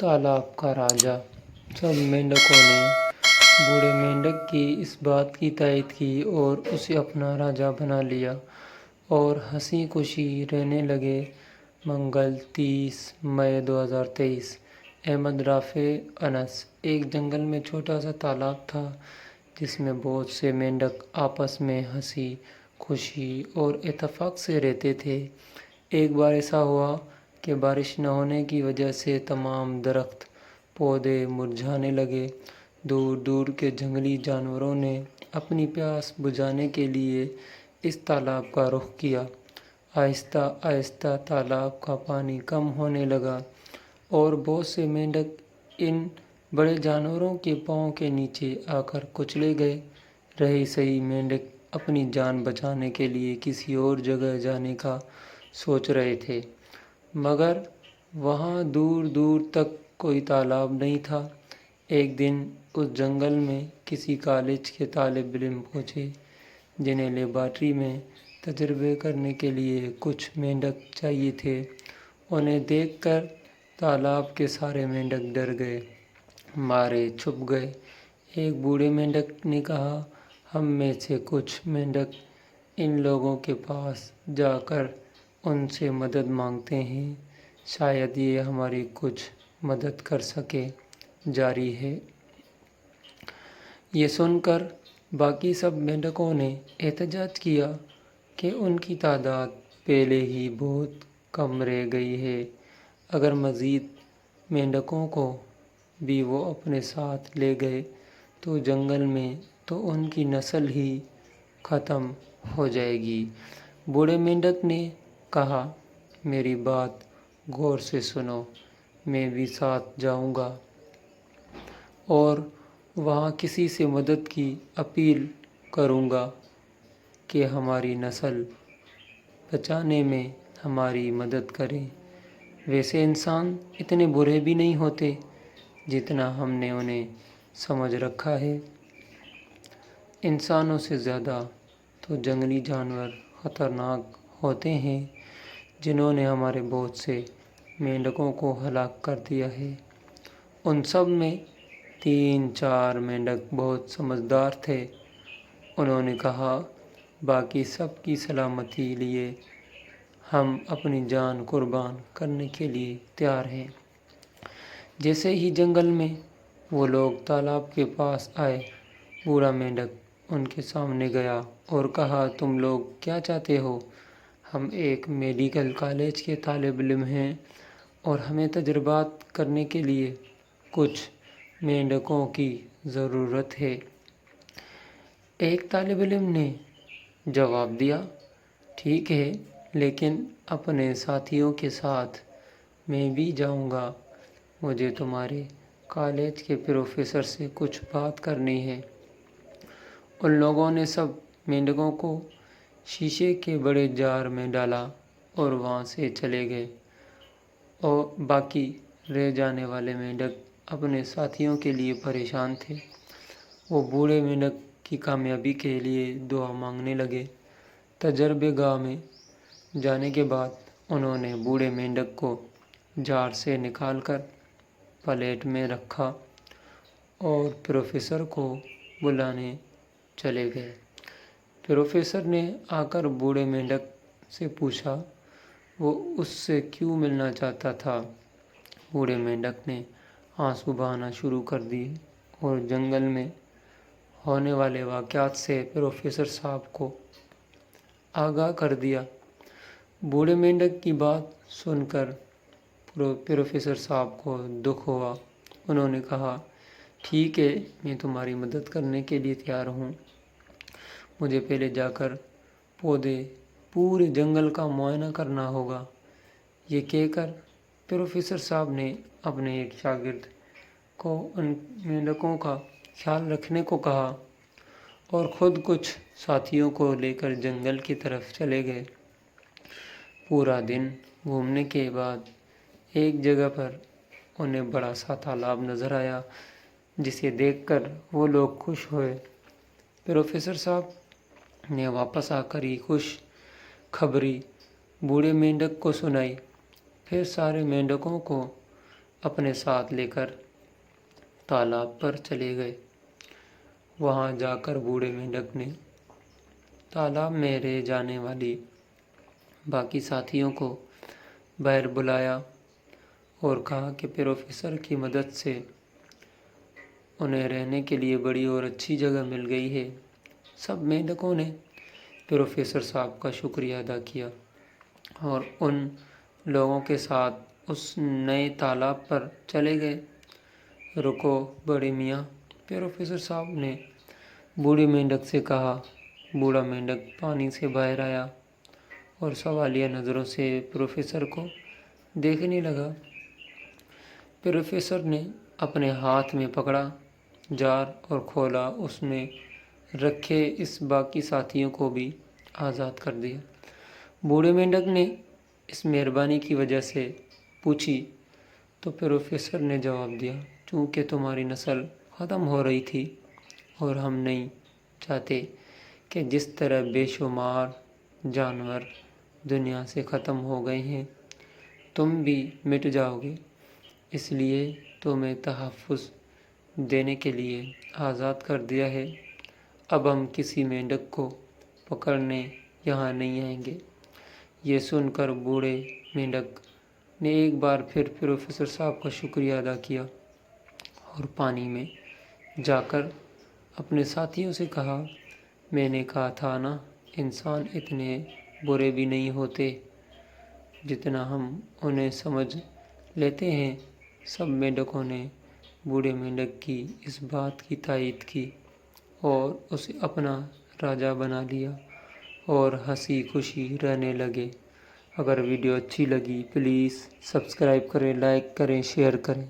تالاب کا راجا۔ سب مینڈکوں نے بوڑھے مینڈک کی اس بات کی تائید کی اور اسے اپنا راجا بنا لیا اور ہنسی خوشی رہنے لگے۔ منگل 30 مئی 2023۔ احمد رافع انس۔ ایک جنگل میں چھوٹا سا تالاب تھا جس میں بہت سے مینڈک آپس میں ہنسی خوشی اور اتفاق سے رہتے تھے۔ ایک بار ایسا ہوا کہ بارش نہ ہونے کی وجہ سے تمام درخت پودے مرجھانے لگے۔ دور دور کے جنگلی جانوروں نے اپنی پیاس بجھانے کے لیے اس تالاب کا رخ کیا۔ آہستہ آہستہ تالاب کا پانی کم ہونے لگا اور بہت سے مینڈک ان بڑے جانوروں کے پاؤں کے نیچے آ کر کچلے گئے۔ رہے سہی مینڈک اپنی جان بچانے کے لیے کسی اور جگہ جانے کا سوچ رہے تھے، مگر وہاں دور دور تک کوئی تالاب نہیں تھا۔ ایک دن اس جنگل میں کسی کالج کے طالب علم پہنچے جنہیں لیبارٹری میں تجربے کرنے کے لیے کچھ مینڈک چاہیے تھے۔ انہیں دیکھ کر تالاب کے سارے مینڈک ڈر گئے، مارے چھپ گئے۔ ایک بوڑھے مینڈک نے کہا، ہم میں سے کچھ مینڈک ان لوگوں کے پاس جا کر ان سے مدد مانگتے ہیں، شاید یہ ہماری کچھ مدد کر سکے۔ جاری ہے۔ یہ سن کر باقی سب مینڈکوں نے احتجاج کیا کہ ان کی تعداد پہلے ہی بہت کم رہ گئی ہے، اگر مزید مینڈکوں کو بھی وہ اپنے ساتھ لے گئے تو جنگل میں تو ان کی نسل ہی ختم ہو جائے گی۔ بوڑھے مینڈک نے کہا، میری بات غور سے سنو، میں بھی ساتھ جاؤں گا اور وہاں کسی سے مدد کی اپیل کروں گا کہ ہماری نسل بچانے میں ہماری مدد کریں۔ ویسے انسان اتنے برے بھی نہیں ہوتے جتنا ہم نے انہیں سمجھ رکھا ہے۔ انسانوں سے زیادہ تو جنگلی جانور خطرناک ہوتے ہیں جنہوں نے ہمارے بہت سے مینڈکوں کو ہلاک کر دیا ہے۔ ان سب میں 3-4 مینڈک بہت سمجھدار تھے۔ انہوں نے کہا، باقی سب کی سلامتی لیے ہم اپنی جان قربان کرنے کے لیے تیار ہیں۔ جیسے ہی جنگل میں وہ لوگ تالاب کے پاس آئے، بوڑھا مینڈک ان کے سامنے گیا اور کہا، تم لوگ کیا چاہتے ہو؟ ہم ایک میڈیکل کالج کے طالب علم ہیں اور ہمیں تجربات کرنے کے لیے کچھ مینڈکوں کی ضرورت ہے۔ ایک طالب علم نے جواب دیا، ٹھیک ہے، لیکن اپنے ساتھیوں کے ساتھ میں بھی جاؤں گا، مجھے تمہارے کالج کے پروفیسر سے کچھ بات کرنی ہے۔ ان لوگوں نے سب مینڈکوں کو شیشے کے بڑے جار میں ڈالا اور وہاں سے چلے گئے، اور باقی رہ جانے والے مینڈک اپنے ساتھیوں کے لیے پریشان تھے۔ وہ بوڑھے مینڈک کی کامیابی کے لیے دعا مانگنے لگے۔ تجربے گاہ میں جانے کے بعد انہوں نے بوڑھے مینڈک کو جار سے نکال کر پلیٹ میں رکھا اور پروفیسر کو بلانے چلے گئے۔ پروفیسر نے آ کر بوڑھے مینڈک سے پوچھا، وہ اس سے کیوں ملنا چاہتا تھا؟ بوڑھے مینڈک نے آنسو بہانا شروع کر دیے اور جنگل میں ہونے والے واقعات سے پروفیسر صاحب کو آگاہ کر دیا۔ بوڑھے مینڈک کی بات سن کر پروفیسر صاحب کو دکھ ہوا۔ انہوں نے کہا، ٹھیک ہے، میں تمہاری مدد کرنے کے لیے تیار ہوں، مجھے پہلے جا کر پورے جنگل کا معائنہ کرنا ہوگا۔ یہ کہہ کر پروفیسر صاحب نے اپنے ایک شاگرد کو ان مینڈکوں کا خیال رکھنے کو کہا اور خود کچھ ساتھیوں کو لے کر جنگل کی طرف چلے گئے۔ پورا دن گھومنے کے بعد ایک جگہ پر انہیں بڑا سا تالاب نظر آیا، جسے دیکھ کر وہ لوگ خوش ہوئے۔ پروفیسر صاحب نے واپس آ کر یہ خوش خبری بوڑھے مینڈک کو سنائی۔ پھر سارے مینڈکوں کو اپنے ساتھ لے کر تالاب پر چلے گئے۔ وہاں جا کر بوڑھے مینڈک نے تالاب میں رہ جانے والی باقی ساتھیوں کو باہر بلایا اور کہا کہ پروفیسر کی مدد سے انہیں رہنے کے لیے بڑی اور اچھی جگہ مل گئی ہے۔ سب مینڈکوں نے پروفیسر صاحب کا شکریہ ادا کیا اور ان لوگوں کے ساتھ اس نئے تالاب پر چلے گئے۔ رکو بڑے میاں، پروفیسر صاحب نے بوڑھے مینڈک سے کہا۔ بوڑھا مینڈک پانی سے باہر آیا اور سوالیہ نظروں سے پروفیسر کو دیکھنے لگا۔ پروفیسر نے اپنے ہاتھ میں پکڑا جار اور کھولا، اس میں رکھے اس باقی ساتھیوں کو بھی آزاد کر دیا۔ بوڑھے مینڈک نے اس مہربانی کی وجہ سے پوچھی تو پروفیسر نے جواب دیا، چونکہ تمہاری نسل ختم ہو رہی تھی اور ہم نہیں چاہتے کہ جس طرح بے شمار جانور دنیا سے ختم ہو گئے ہیں تم بھی مٹ جاؤ گے، اس لیے تمہیں تحفظ دینے کے لیے آزاد کر دیا ہے۔ اب ہم کسی مینڈک کو پکڑنے یہاں نہیں آئیں گے۔ یہ سن کر بوڑھے مینڈک نے ایک بار پھر پروفیسر صاحب کا شکریہ ادا کیا اور پانی میں جا کر اپنے ساتھیوں سے کہا، میں نے کہا تھا نا، انسان اتنے برے بھی نہیں ہوتے جتنا ہم انہیں سمجھ لیتے ہیں۔ سب مینڈکوں نے بوڑھے مینڈک کی اس بات کی تائید کی اور اسے اپنا راجا بنا لیا اور ہنسی خوشی رہنے لگے۔ اگر ویڈیو اچھی لگی پلیز سبسکرائب کریں، لائک کریں، شیئر کریں۔